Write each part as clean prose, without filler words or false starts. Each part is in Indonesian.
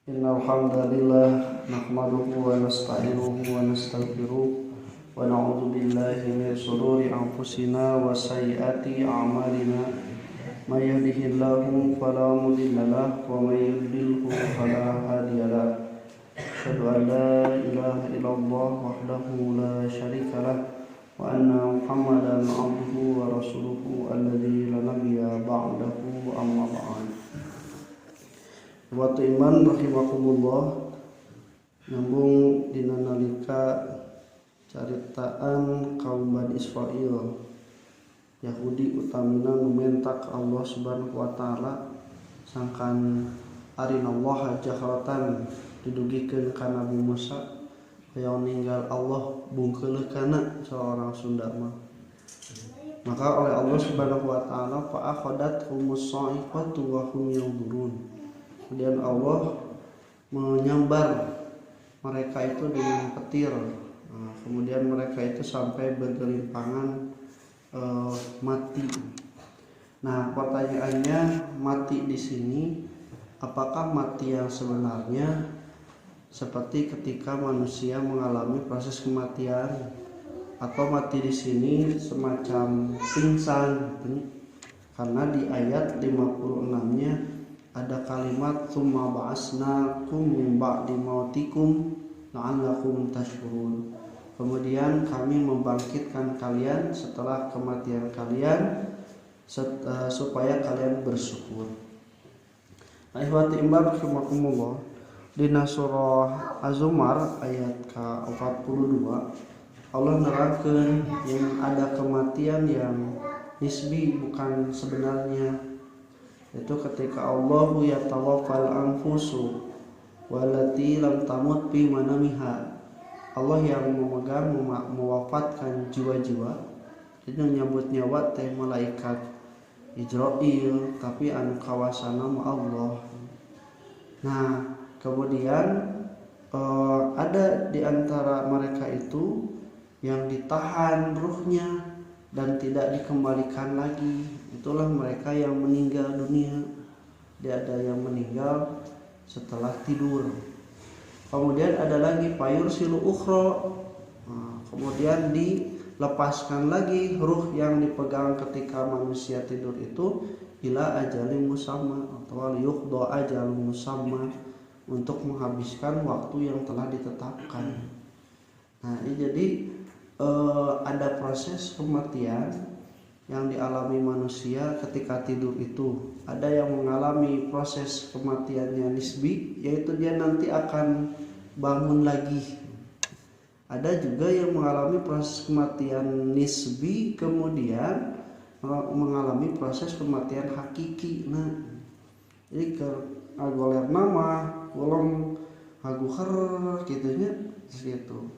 Innal hamdalillah nahmaduhu wa nasta'inuhu wa nastaghfiruh wa na'udzu billahi min shururi anfusina wa sayyiati a'malina may yahdihillahu fala mudilla lahu wa may yudlilhu fala hadiya lahu asyhadu an la ilaha illallah wahdahu la syarika lahu wa anna muhammadan abduhu wa rasuluhu alladzi la nabiyya ba'dahu amma ba'd. Watu iman rahimakumullah, nyambung dina nalika caritaan kaum Bani Israil Yahudi utamina numentak Allah subhanahu wa ta'ala sangkan arinallaha jahratan didugikeun ka Nabi Musa hayang ninggal Allah bungkeulkeunna seorang Sunda mah. Maka oleh Allah subhanahu wa ta'ala fa akhadathum sa'iqatu wa hum yanzurun. Kemudian Allah menyambar mereka itu dengan petir. Kemudian mereka itu sampai bergelimpangan mati. Nah, pertanyaannya, mati di sini apakah mati yang sebenarnya seperti ketika manusia mengalami proses kematian, atau mati di sini semacam pingsan? Karena di ayat 56-nya ada kalimat tsumma ba'asnakum min ba'di mautikum la'allakum tashkurun. Kemudian kami membangkitkan kalian setelah kematian kalian supaya kalian bersyukur. Nah, ihwati iman rahimakumullah, di surah Az-Zumar ayat ke-42 Allah nerangkeun yang ada kematian yang nisbi, bukan sebenarnya. Itu ketika Allahu yatawaffal anfusu walati lam tamut fi manamiha. Allah yang memegang mewafatkan jiwa-jiwa. Jadi nyambut nyawa teh malaikat Israil, tapi anu kawasana Allah. Nah, kemudian ada di antara mereka itu yang ditahan ruhnya dan tidak dikembalikan lagi. Itulah mereka yang meninggal dunia. Dia ada yang meninggal setelah tidur. Kemudian ada lagi payur silu ukhra. Kemudian dilepaskan lagi ruh yang dipegang ketika manusia tidur itu ila ajalin musamma atau yuqda ajalun musamma, untuk menghabiskan waktu yang telah ditetapkan. Nah, ini jadi ada proses kematian yang dialami manusia ketika tidur itu. Ada yang mengalami proses kematiannya nisbi, yaitu dia nanti akan bangun lagi. Ada juga yang mengalami proses kematian nisbi kemudian mengalami proses kematian hakiki. Nah, jadi ke agoler nama golong haguher gitunya segitu.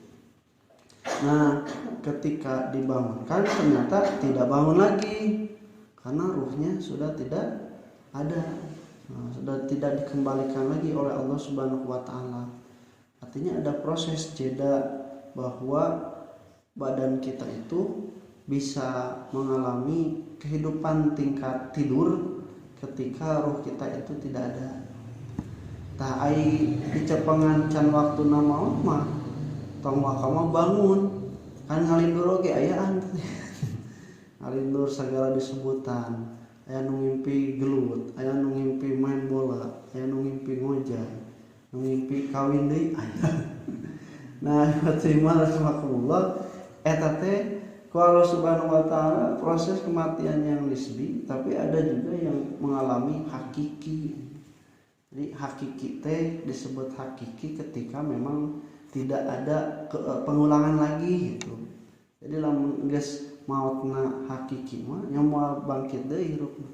Nah, ketika dibangunkan ternyata tidak bangun lagi karena ruhnya sudah tidak ada, sudah tidak dikembalikan lagi oleh Allah Subhanahu wa ta'ala. Artinya ada proses jeda bahwa badan kita itu bisa mengalami kehidupan tingkat tidur ketika ruh kita itu tidak ada. Tah ai dicepengan can waktu nama mah tong wakama bangun kan ngalindur oge ayaan ngalindur segala disebutan, aya nu ngimpi gelut, aya nu ngimpi main bola, aya nu ngimpi ngojay, nu ngimpi kawin deui aya. Nah, terima rahimakumullah, eta teh ku Allah Subhanahu wa ta'ala proses kematian yang nisbi, tapi ada juga yang mengalami hakiki. Jadi hakiki teh disebut hakiki ketika memang tidak ada pengulangan lagi gitu. Jadi lamun geus mautna hakiki mah yang mau bangkit deui hirupna.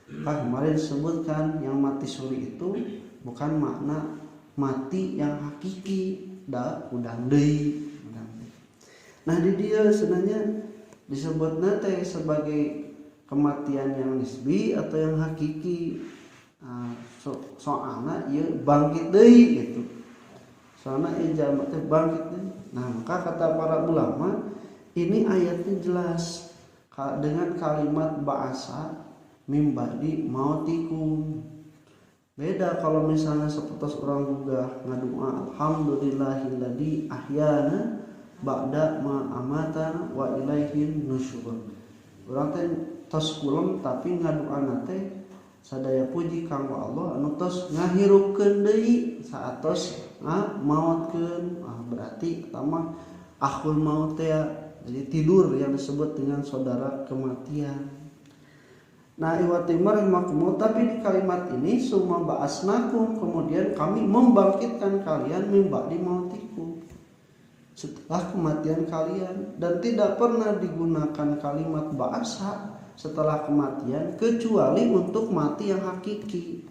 Kemarin disebutkan yang mati suri itu bukan makna mati yang hakiki, da udang deui. Nah, di dia sebenarnya disebutna teh sebagai kematian yang nisbi atau yang hakiki. Soalna ieu bangkit deui gitu. Soalnya jamak teh bangkit. Nah, maka kata para ulama, ini ayatnya jelas dengan kalimat ba'asa mim ba'di mautikum. Beda kalau misalnya seperti orang boga ngadua alhamdulillahilladzi ahyana ba'da ma amatana wa ilaihin nusyur. Urang teh tos kulem tapi ngaduana teh sadaya puji kanggo Allah anu tos ngahirupkeun deui saatos mautkeun. Berarti pertama akhul maut teh jadi tidur yang disebut dengan saudara kematian. Nah iwatimar rahimakumullah, tapi di kalimat ini summa ba'asnakum, kemudian kami membangkitkan kalian min ba'di mautikum, setelah kematian kalian. Dan tidak pernah digunakan kalimat ba'asa setelah kematian kecuali untuk mati yang hakiki,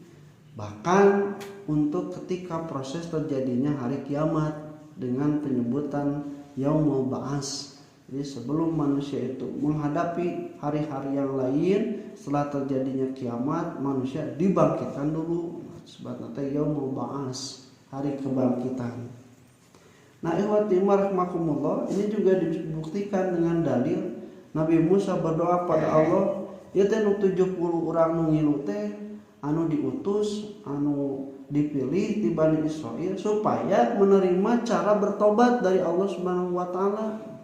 bahkan untuk ketika proses terjadinya hari kiamat dengan penyebutan yaumul ba'as. Jadi sebelum manusia itu menghadapi hari-hari yang lain, setelah terjadinya kiamat, manusia dibangkitkan dulu. Sebabnya yaumul ba'as, hari kebangkitan. Nah ikhwati rahimakumullah, ini juga dibuktikan dengan dalil Nabi Musa berdoa pada Allah, ieu teh 70 urang nu ngilu teh anu diutus, anu dipilih di Bani Israil supaya menerima cara bertobat dari Allah Subhanahu wa taala.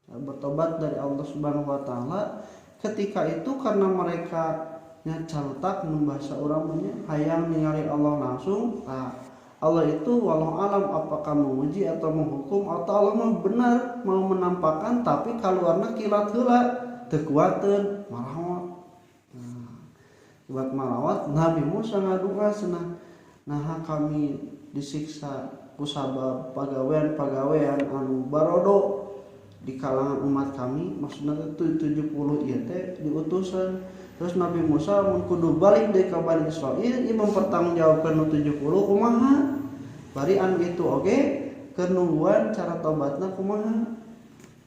Bertobat dari Allah Subhanahu wa taala ketika itu karena mereka nya caltak membahasa uramanya hayang ningali Allah langsung. Allah itu walau alam apakah menguji atau menghukum atau Allah mah benar mau menampakkan tapi kaluarna kilat heula teu kuateun malawat. Buat malawat Nabi Musa ngadua cenah nah kami disiksa kusabab pagawean anu barodo di kalangan umat kami, maksudnya itu 70 ieu teh diutusan. Terus Nabi Musa mun kudu balik deui ka Bani Israil, ieu mempertanggungjawabkeun nu 70 kumaha. Bari an itu oge kenungguan cara tobatna kumaha.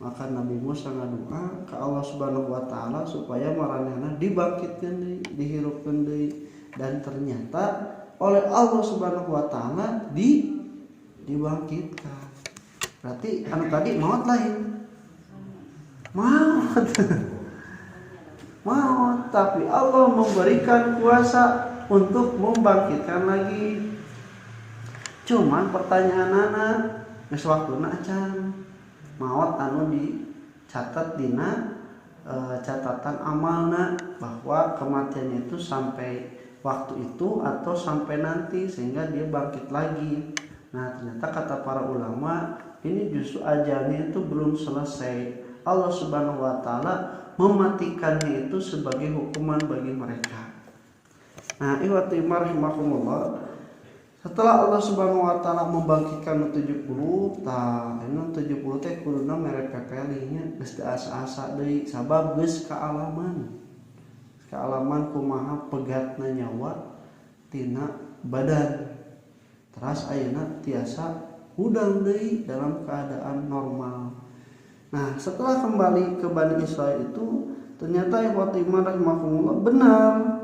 Maka Nabi Musa ngadua ka Allah Subhanahu wa taala supaya maranehna dibangkitkeun deui, dihirupkeun deui, dan ternyata oleh Allah Subhanahu wa taala dibangkitkan. Berarti anu tadi maut lain. Maut, tapi Allah memberikan kuasa untuk membangkitkan lagi. Cuman pertanyaanana geus waktuna acan maut anu dicatat dina catatan amalna bahwa kematian itu sampai waktu itu atau sampai nanti sehingga dia bangkit lagi. Nah ternyata kata para ulama ini justru ajalnya itu belum selesai. Allah Subhanahu wa taala mematikannya itu sebagai hukuman bagi mereka. Nah, ikhwati rahimakumullah, setelah Allah Subhanahu wa taala membangkitkan 70, ini 70 teh kuduna mere pepelinya geus teu asa-asa deui sabab geus kaalaman kumaha pegatna nyawa tina badan. Teras ayeuna tiasa hudang deui dalam keadaan normal. Nah setelah kembali ke Bani Israil itu ternyata ikhwati rahimakumullah benar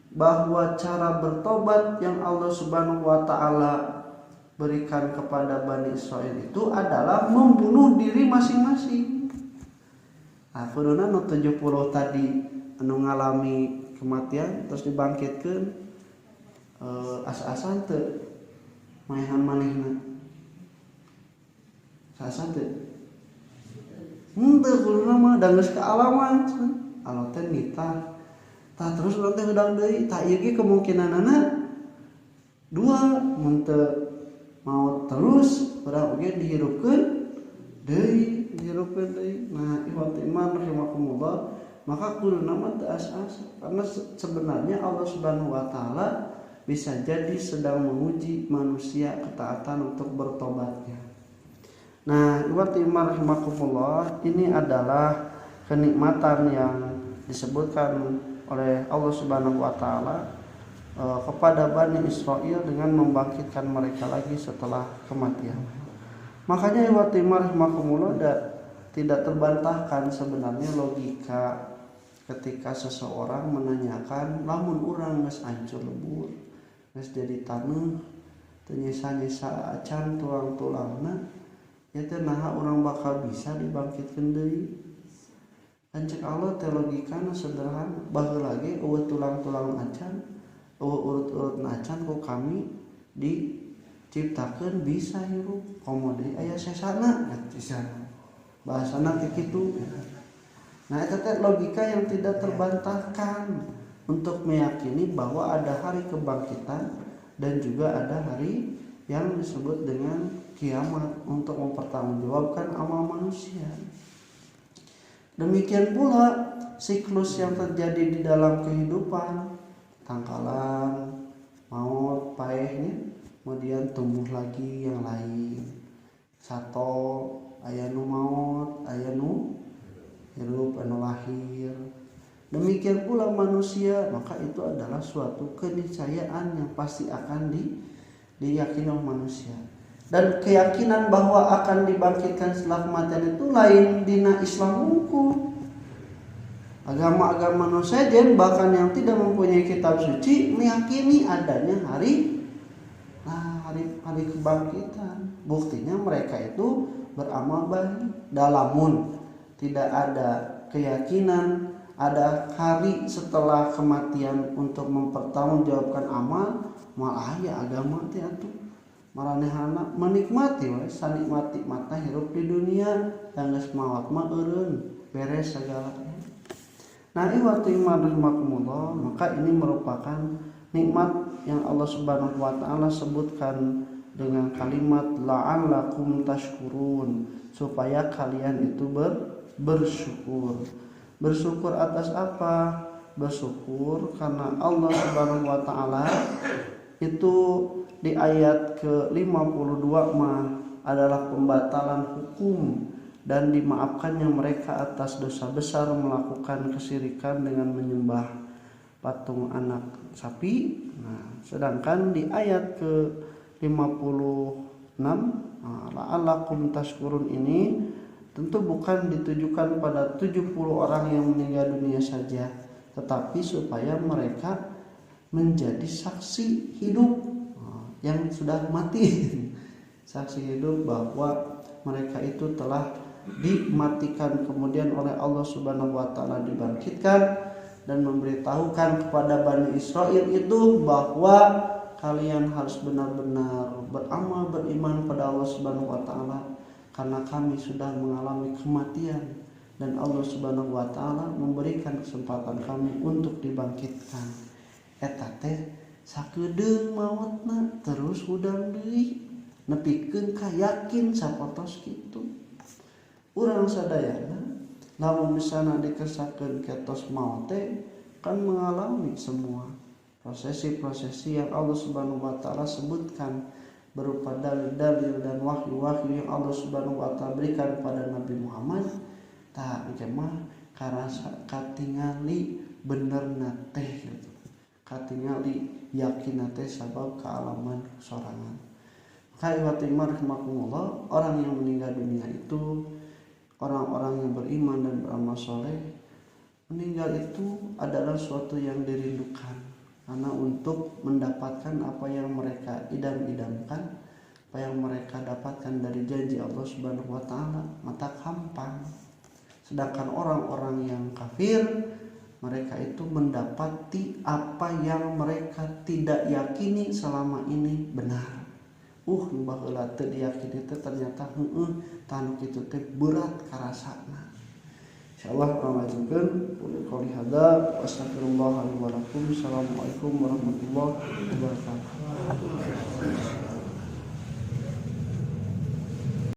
bahwa cara bertobat yang Allah Subhanahu wa taala berikan kepada Bani Israil itu adalah membunuh diri masing-masing. Nah kuduna nu 70 tadi anu ngalami kematian terus dibangkitkeun asa-asan teu maehan manehna. Asa teu henteu kuduna mah da geus kaalaman Allah teh nitah tah terus urang teh hudang deui tah ieu ge kemungkinanana dua mun teu maut terus urang oge dihirupkeun deui. Nah ikhwati iman rahimakumullah, maka kuduna mah teu asa-asa karena sebenarnya Allah Subhanahu wa taala bisa jadi sedang menguji manusia ketaatan untuk bertobatnya. Nah, ikhwati rahimakumullah, ini adalah kenikmatan yang disebutkan oleh Allah Subhanahu wa taala kepada Bani Israil dengan membangkitkan mereka lagi setelah kematian. Makanya ikhwati rahimakumullah tidak terbantahkan sebenarnya logika ketika seseorang menanyakan lamun urang geus hancur lebur, geus jadi taneuh, teu nyisa-nyisa acan tulang-tulangna, ya teh naha urang bakal bisa dibangkitkeun deui. Kan cek Allah teh logikana sederhana, baheula ge eueuh tulang-tulang acan urut-urut nacan ku kami diciptakeun bisa hirup komo deui aya sesana bahasana kayak gitu. Nah itu logika yang tidak terbantahkan untuk meyakini bahwa ada hari kebangkitan dan juga ada hari yang disebut dengan kiamat untuk mempertanggungjawabkan amal manusia. Demikian pula siklus yang terjadi di dalam kehidupan, tangkalan, maut, paehnya, kemudian tumbuh lagi yang lain. Sato, aya nu maut, aya nu hirup, anu lahir. Demikian pula manusia, maka itu adalah suatu keniscayaan yang pasti akan diyakini oleh manusia. Dan keyakinan bahwa akan dibangkitkan setelah kematian itu lain dina Islam hukum. Agama-agama non-sajen bahkan yang tidak mempunyai kitab suci meyakini adanya hari kebangkitan. Buktinya mereka itu beramal baik. Dalamun tidak ada keyakinan ada hari setelah kematian untuk mempertanggungjawabkan amal, malah ya agama teh atuh maranehana menikmati we sanikmati mata hirup di dunia yang geus maot mah eureun beres segala. Nah, ikhwati iman rahimakumullah, maka ini merupakan nikmat yang Allah Subhanahu wa taala sebutkan dengan kalimat la'allakum tashkurun, supaya kalian itu bersyukur. Bersyukur atas apa? Bersyukur karena Allah Subhanahu wa taala itu di ayat ke-52 mah adalah pembatalan hukum dan dimaafkannya mereka atas dosa besar melakukan kesyirikan dengan menyembah patung anak sapi. Nah, sedangkan di ayat ke-56 la'allakum tashkurun ini tentu bukan ditujukan pada 70 orang yang meninggal dunia saja, tetapi supaya mereka menjadi saksi hidup yang sudah mati. Saksi hidup bahwa mereka itu telah dimatikan kemudian oleh Allah Subhanahu wa taala dibangkitkan dan memberitahukan kepada Bani Israel itu bahwa kalian harus benar-benar beramal beriman pada Allah Subhanahu wa taala karena kami sudah mengalami kematian dan Allah Subhanahu wa taala memberikan kesempatan kami untuk dibangkitkan. Eta teh sakedeung maotna terus udang deui nepikeun ka yakin sapotos kitu. Urang sadayana lamun misalna dikesakeun ketos maot teh kan mengalami semua prosesi-prosesi yang Allah Subhanahu wa taala sebutkan berupa dalil-dalil dan wahyu-wahyu yang Allah Subhanahu wa taala berikan kepada Nabi Muhammad. Tah engke mah karasa katingali benerna teh gitu. Katingali yakin teh sabab kealaman sorangan. Khaiwatimar rahimakumullah, orang yang meninggal dunia itu orang-orang yang beriman dan beramal soleh, meninggal itu adalah suatu yang dirindukan karena untuk mendapatkan apa yang mereka idam-idamkan, apa yang mereka dapatkan dari janji Allah Subhanahu wa taala, mata gampang. Sedangkan orang-orang yang kafir, mereka itu mendapati apa yang mereka tidak yakini selama ini benar. Baheula teu diyakini teh ternyata tanu kitu teh berat karasana. Insyaallah ngalanjutkeun qouli hada wa astaghfirullah li wa lakum. Assalamualaikum warahmatullahi wabarakatuh.